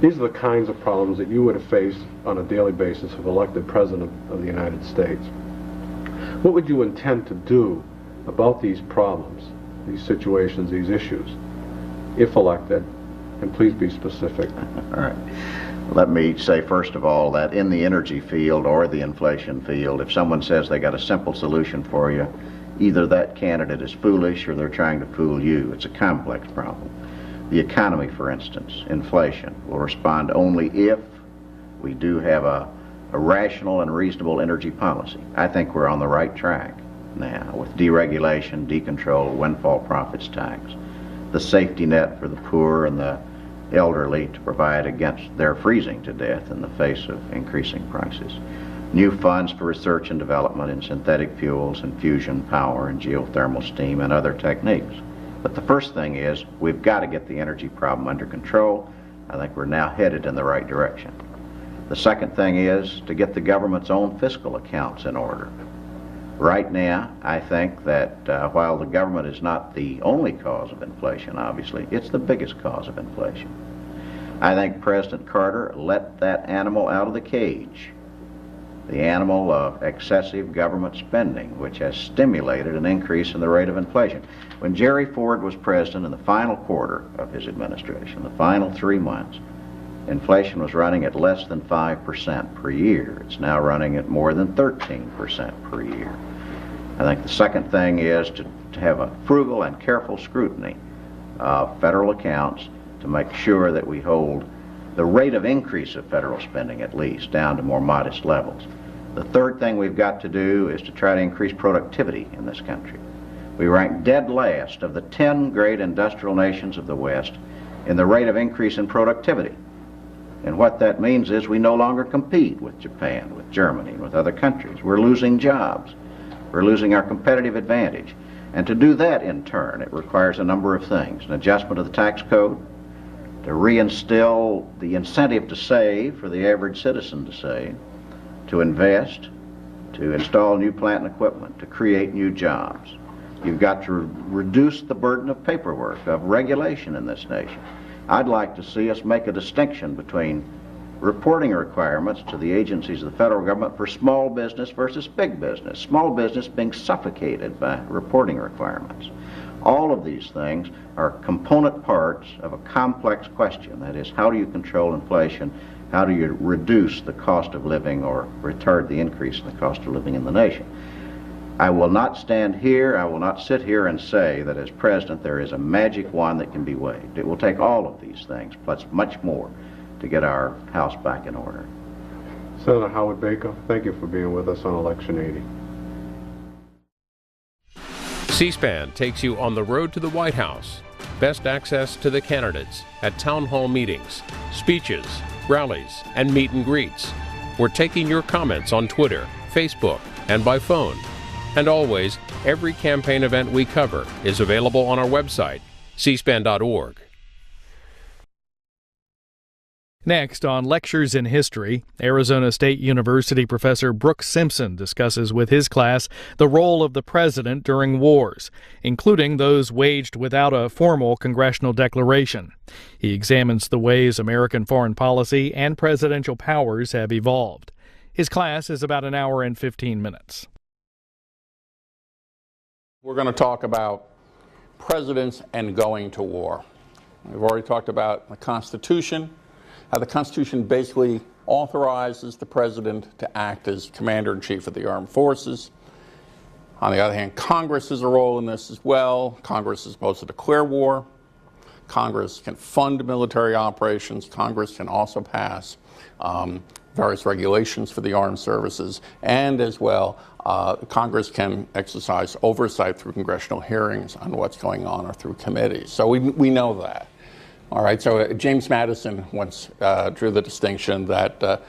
These are the kinds of problems that you would have faced on a daily basis if elected President of the United States. What would you intend to do about these problems, these situations, these issues, if elected? And please be specific. All right. Let me say, first of all, that in the energy field or the inflation field, if someone says they got a simple solution for you, either that candidate is foolish or they're trying to fool you. It's a complex problem. The economy, for instance, inflation, will respond only if we do have a rational and reasonable energy policy. I think we're on the right track now with deregulation, decontrol, windfall profits tax, the safety net for the poor and the elderly to provide against their freezing to death in the face of increasing prices. New funds for research and development in synthetic fuels and fusion power and geothermal steam and other techniques. But the first thing is we've got to get the energy problem under control. I think we're now headed in the right direction. The second thing is to get the government's own fiscal accounts in order. Right now, I think that while the government is not the only cause of inflation, obviously, it's the biggest cause of inflation. I think President Carter let that animal out of the cage, the animal of excessive government spending, which has stimulated an increase in the rate of inflation. When Jerry Ford was president in the final quarter of his administration, the final 3 months, inflation was running at less than 5% per year. It's now running at more than 13% per year. I think the second thing is to have a frugal and careful scrutiny of federal accounts to make sure that we hold the rate of increase of federal spending, at least, down to more modest levels. The third thing we've got to do is to try to increase productivity in this country. We rank dead last of the 10 great industrial nations of the West in the rate of increase in productivity. And what that means is we no longer compete with Japan, with Germany, and with other countries. We're losing jobs. We're losing our competitive advantage. And to do that, in turn, it requires a number of things: an adjustment of the tax code, to reinstill the incentive to save for the average citizen to save, to invest, to install new plant and equipment, to create new jobs. You've got to reduce the burden of paperwork, of regulation in this nation. I'd like to see us make a distinction between reporting requirements to the agencies of the federal government for small business versus big business. Small business being suffocated by reporting requirements. All of these things are component parts of a complex question. That is, how do you control inflation? How do you reduce the cost of living or retard the increase in the cost of living in the nation? I will not stand here, I will not sit here and say that as president there is a magic wand that can be waved. It will take all of these things, plus much more, to get our house back in order. Senator Howard Baker, thank you for being with us on Election 80. C-SPAN takes you on the road to the White House. Best access to the candidates at town hall meetings, speeches, rallies, and meet and greets. We're taking your comments on Twitter, Facebook, and by phone. And always, every campaign event we cover is available on our website, cspan.org. Next, on Lectures in History, Arizona State University professor Brooks Simpson discusses with his class the role of the president during wars, including those waged without a formal congressional declaration. He examines the ways American foreign policy and presidential powers have evolved. His class is about an hour and 15 minutes. We're going to talk about presidents and going to war. We've already talked about the Constitution, how the Constitution basically authorizes the president to act as commander-in-chief of the armed forces. On the other hand, Congress has a role in this as well. Congress is supposed to declare war. Congress can fund military operations. Congress can also pass various regulations for the armed services, and as well, Congress can exercise oversight through congressional hearings on what's going on or through committees. So we know that. All right, so James Madison once drew the distinction that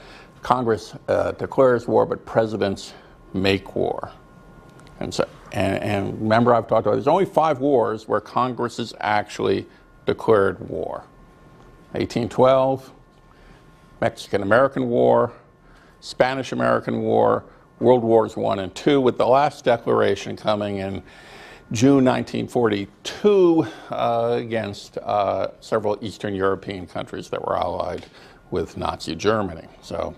Congress declares war, but presidents make war. And remember, I've talked about there's only 5 wars where Congress has actually declared war. 1812, Mexican-American War, Spanish-American War, World Wars I and II, with the last declaration coming in June 1942 against several Eastern European countries that were allied with Nazi Germany. So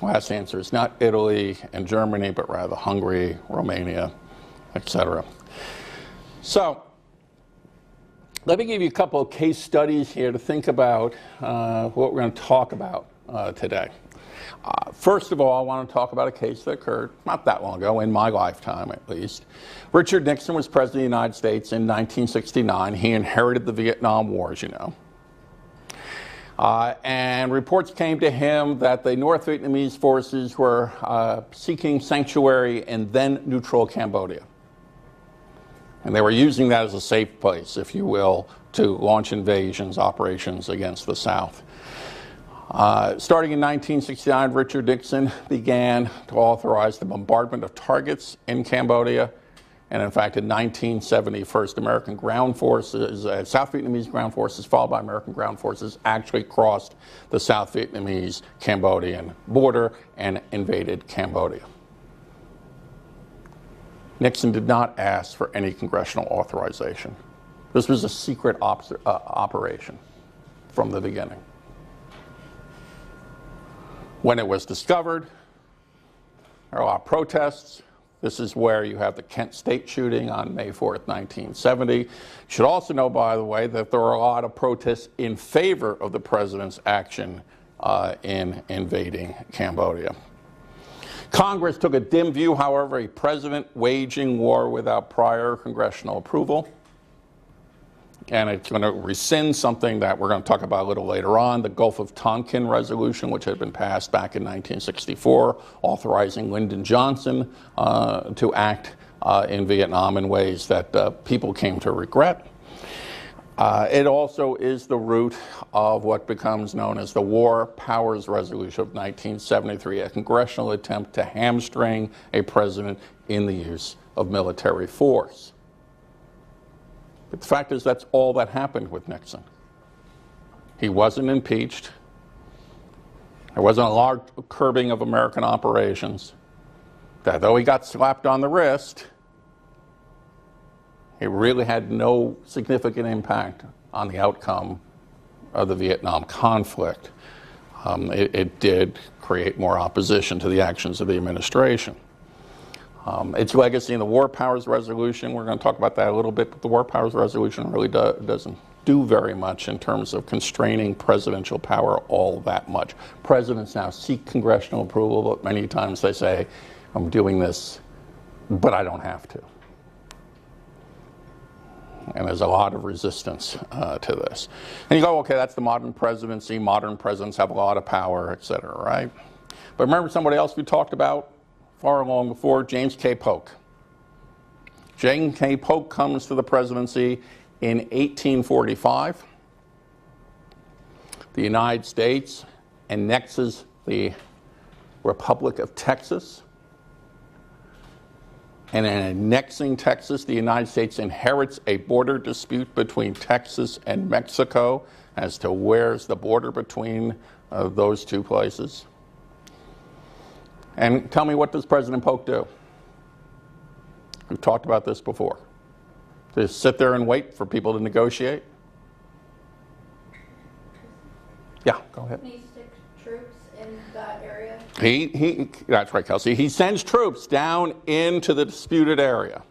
last answer is not Italy and Germany, but rather Hungary, Romania, etc. So let me give you a couple of case studies here to think about what we're going to talk about today. First of all, I want to talk about a case that occurred not that long ago, in my lifetime at least. Richard Nixon was president of the United States in 1969. He inherited the Vietnam War, as you know. And reports came to him that the North Vietnamese forces were seeking sanctuary in then neutral Cambodia. And they were using that as a safe place, if you will, to launch invasions, operations against the South. Starting in 1969, Richard Nixon began to authorize the bombardment of targets in Cambodia. And in fact, in 1970, first American ground forces, South Vietnamese ground forces, followed by American ground forces, actually crossed the South Vietnamese-Cambodian border and invaded Cambodia. Nixon did not ask for any congressional authorization. This was a secret operation from the beginning. When it was discovered, there were a lot of protests. This is where you have the Kent State shooting on May 4th, 1970. You should also know, by the way, that there were a lot of protests in favor of the president's action in invading Cambodia. Congress took a dim view, however, a president waging war without prior congressional approval. And it's going to rescind something that we're going to talk about a little later on, the Gulf of Tonkin resolution, which had been passed back in 1964, authorizing Lyndon Johnson to act in Vietnam in ways that people came to regret. It also is the root of what becomes known as the War Powers Resolution of 1973, a congressional attempt to hamstring a president in the use of military force. But the fact is, that's all that happened with Nixon. He wasn't impeached. There wasn't a large curbing of American operations. That though he got slapped on the wrist, it really had no significant impact on the outcome of the Vietnam conflict. It did create more opposition to the actions of the administration. Its legacy in the War Powers Resolution, we're going to talk about that a little bit, but the War Powers Resolution really doesn't do very much in terms of constraining presidential power all that much. Presidents now seek congressional approval, but many times they say, I'm doing this, but I don't have to. And there's a lot of resistance to this. And you go, okay, that's the modern presidency. Modern presidents have a lot of power, et cetera, right? But remember somebody else we talked about far along before, James K. Polk. James K. Polk comes to the presidency in 1845. The United States annexes the Republic of Texas. And in annexing Texas, the United States inherits a border dispute between Texas and Mexico as to where's the border between of those two places. And tell me, what does President Polk do? We've talked about this before. Just sit there and wait for people to negotiate? Yeah, go ahead. Can he stick troops in that area? That's right, Kelsey. He sends troops down into the disputed area.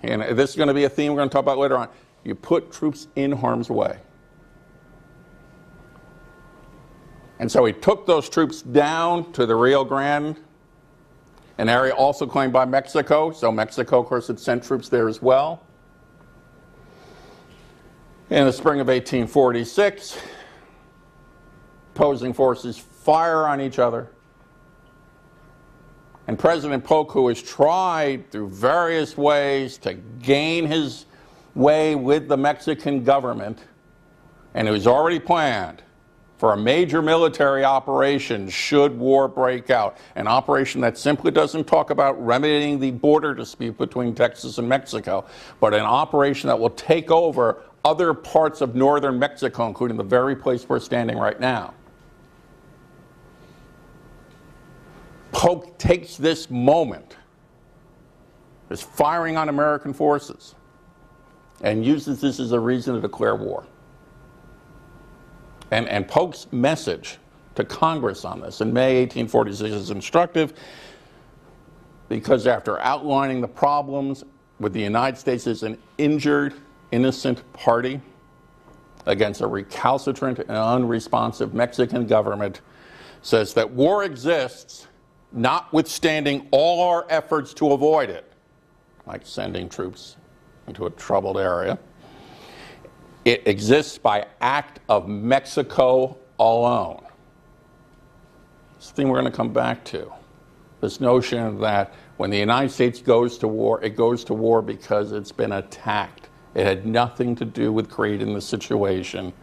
And this is going to be a theme we're going to talk about later on. You put troops in harm's way. And so he took those troops down to the Rio Grande, an area also claimed by Mexico. So Mexico, of course, had sent troops there as well. In the spring of 1846, opposing forces fire on each other. And President Polk, who has tried through various ways to gain his way with the Mexican government, and who's already planned for a major military operation should war break out, an operation that simply doesn't talk about remedying the border dispute between Texas and Mexico, but an operation that will take over other parts of northern Mexico, including the very place we're standing right now. Polk takes this moment, this firing on American forces, and uses this as a reason to declare war. And Polk's message to Congress on this in May 1846 is instructive, because after outlining the problems with the United States as an injured, innocent party against a recalcitrant and unresponsive Mexican government, says that war exists notwithstanding all our efforts to avoid it, like sending troops into a troubled area. It exists by act of Mexico alone. It's the thing we're going to come back to. This notion that when the United States goes to war, it goes to war because it's been attacked. It had nothing to do with creating the situation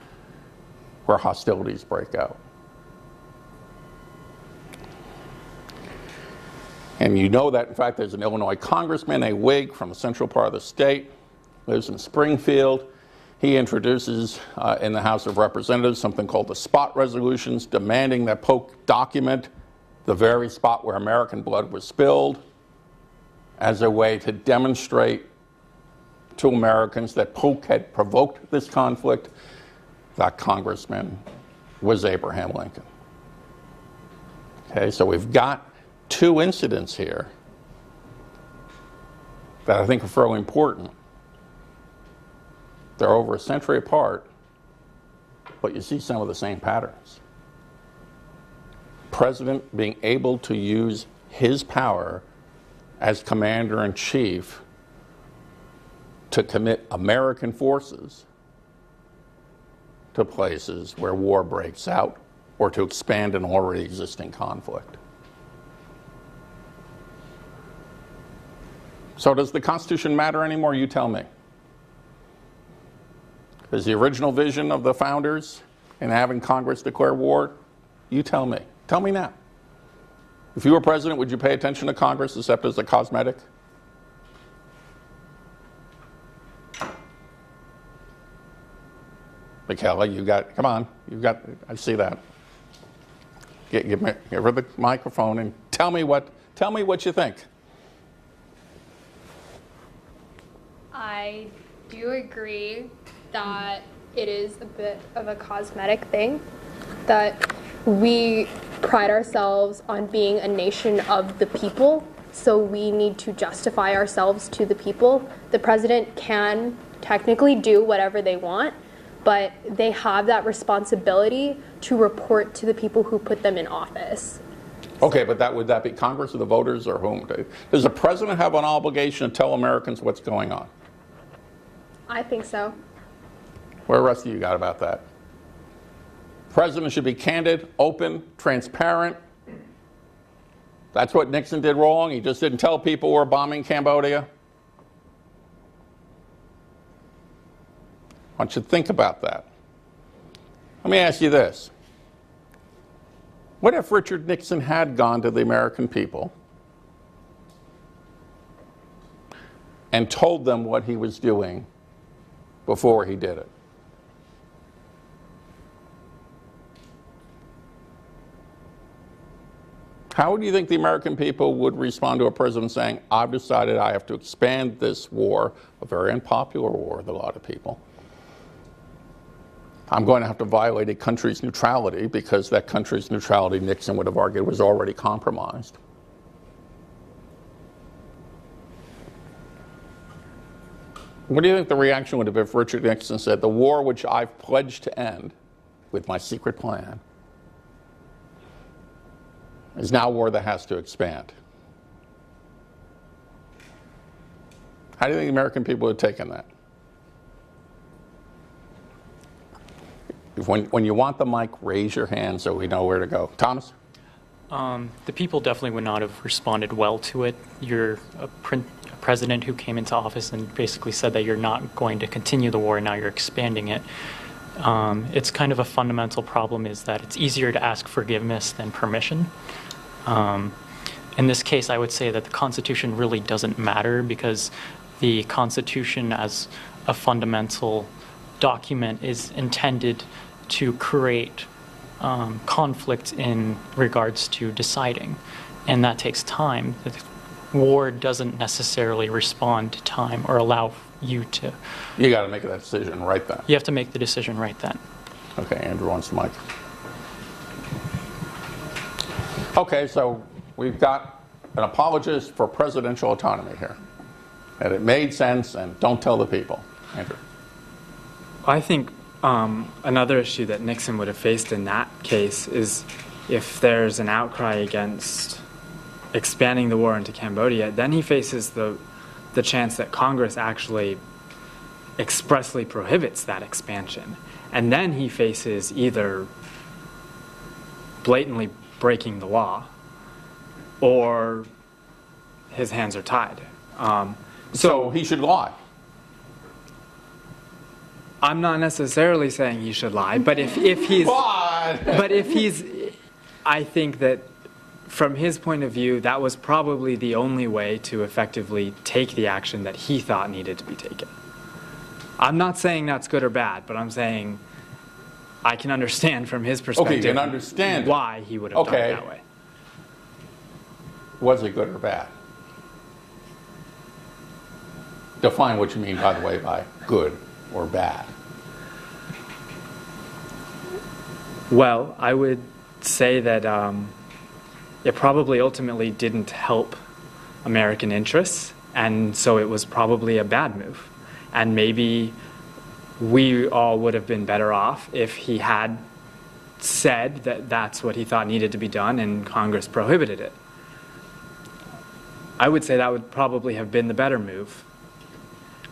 where hostilities break out. And you know that, in fact, there's an Illinois congressman, a Whig from the central part of the state, lives in Springfield. He introduces in the House of Representatives something called the spot resolutions, demanding that Polk document the very spot where American blood was spilled as a way to demonstrate to Americans that Polk had provoked this conflict. That congressman was Abraham Lincoln. Okay, so we've got two incidents here that I think are fairly important. They're over a century apart, but you see some of the same patterns. President being able to use his power as commander-in-chief to commit American forces to places where war breaks out or to expand an already existing conflict. So does the Constitution matter anymore? You tell me. Is the original vision of the founders in having Congress declare war? You tell me. Tell me now. If you were president, would you pay attention to Congress except as a cosmetic? Michaela, come on, I see that. Give her the microphone and tell me what you think. I do agree that it is a bit of a cosmetic thing, that we pride ourselves on being a nation of the people, so we need to justify ourselves to the people. The president can technically do whatever they want, but they have that responsibility to report to the people who put them in office. Okay, but would that be Congress or the voters or whom? Does the president have an obligation to tell Americans what's going on? I think so. What the rest of you got about that? President should be candid, open, transparent. That's what Nixon did wrong. He just didn't tell people we're bombing Cambodia. I want you to think about that. Let me ask you this. What if Richard Nixon had gone to the American people and told them what he was doing before he did it? How do you think the American people would respond to a president saying, I've decided I have to expand this war, a very unpopular war with a lot of people. I'm going to have to violate a country's neutrality because that country's neutrality, Nixon would have argued, was already compromised. What do you think the reaction would have been if Richard Nixon said, the war which I've pledged to end with my secret plan is now a war that has to expand? How do you think the American people would have taken that? When you want the mic, raise your hand so we know where to go. Thomas? The people definitely would not have responded well to it. You're a president who came into office and basically said that you're not going to continue the war, and now you're expanding it. It's kind of a fundamental problem is that it's easier to ask forgiveness than permission. In this case, I would say that the Constitution really doesn't matter because the Constitution as a fundamental document is intended to create conflict in regards to deciding, and that takes time. The war doesn't necessarily respond to time or allow you to... You got to make that decision right then. You have to make the decision right then. Okay, Andrew wants the mic. Okay, so we've got an apologist for presidential autonomy here. That it made sense, and don't tell the people. Andrew. I think another issue that Nixon would have faced in that case is if there's an outcry against expanding the war into Cambodia, then he faces the chance that Congress actually expressly prohibits that expansion. And then he faces either blatantly breaking the law or his hands are tied. So he should lie. I'm not necessarily saying he should lie, but if he's, I think that from his point of view, that was probably the only way to effectively take the action that he thought needed to be taken. I'm not saying that's good or bad, but I'm saying I can understand from his perspective. Okay, you can understand why he would have done it that way. Was it good or bad? Define what you mean, by the way, by good or bad. Well, I would say that it probably ultimately didn't help American interests, and so it was probably a bad move. And maybe we all would have been better off if he had said that that's what he thought needed to be done and Congress prohibited it. I would say that would probably have been the better move.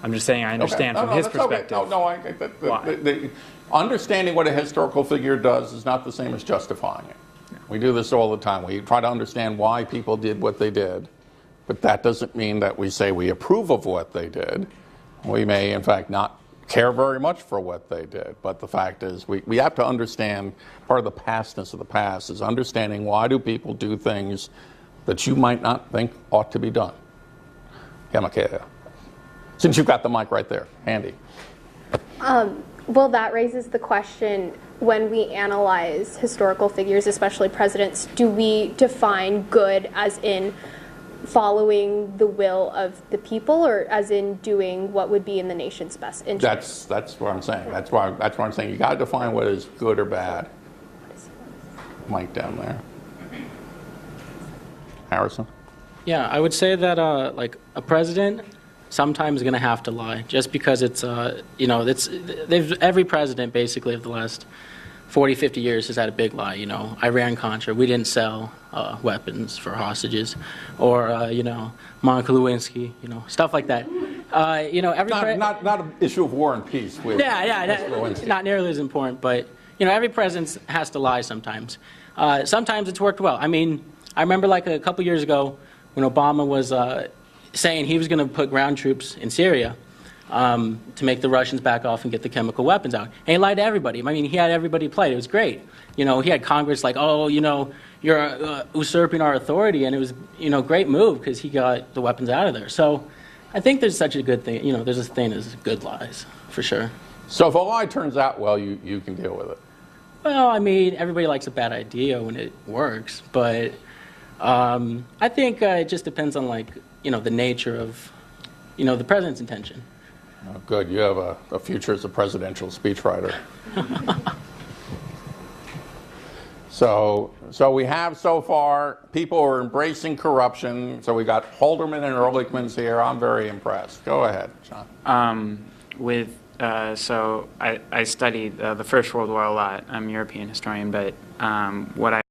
I'm just saying I understand from his perspective. Okay. Understanding what a historical figure does is not the same as justifying it. Yeah. We do this all the time. We try to understand why people did what they did, but that doesn't mean that we say we approve of what they did. We may, in fact, not care very much for what they did, but the fact is we have to understand, part of the pastness of the past is understanding why do people do things that you might not think ought to be done. Yamakea. Since you've got the mic right there, handy. Well, that raises the question, when we analyze historical figures, especially presidents, do we define good as in following the will of the people, or as in doing what would be in the nation's best interest? That's what I'm saying. That's what I'm saying. You got to define what is good or bad. Mike down there. Harrison? Yeah, I would say that like a president sometimes going to have to lie, just because it's every president basically of the last 40, 50 years has had a big lie. Iran-Contra, we didn't sell weapons for hostages, or Monica Lewinsky, stuff like that. Not an issue of war and peace with Lewinsky. Not nearly as important, but every president has to lie sometimes. Sometimes it's worked well. I mean, I remember like a couple years ago when Obama was saying he was going to put ground troops in Syria to make the Russians back off and get the chemical weapons out. And he lied to everybody. I mean, he had everybody played. It was great. He had Congress like, oh, you're usurping our authority. And it was, great move because he got the weapons out of there. So I think there's such a good thing. There's this thing as good lies, for sure. So if a lie turns out well, you can deal with it. Well, I mean, everybody likes a bad idea when it works. But I think it just depends on, like, the nature of, the president's intention. Oh, good. You have a future as a presidential speechwriter. So we have so far people who are embracing corruption. So we got Holderman and Ehrlichman's here. I'm very impressed. Go ahead, John. So I studied the First World War a lot. I'm a European historian, but what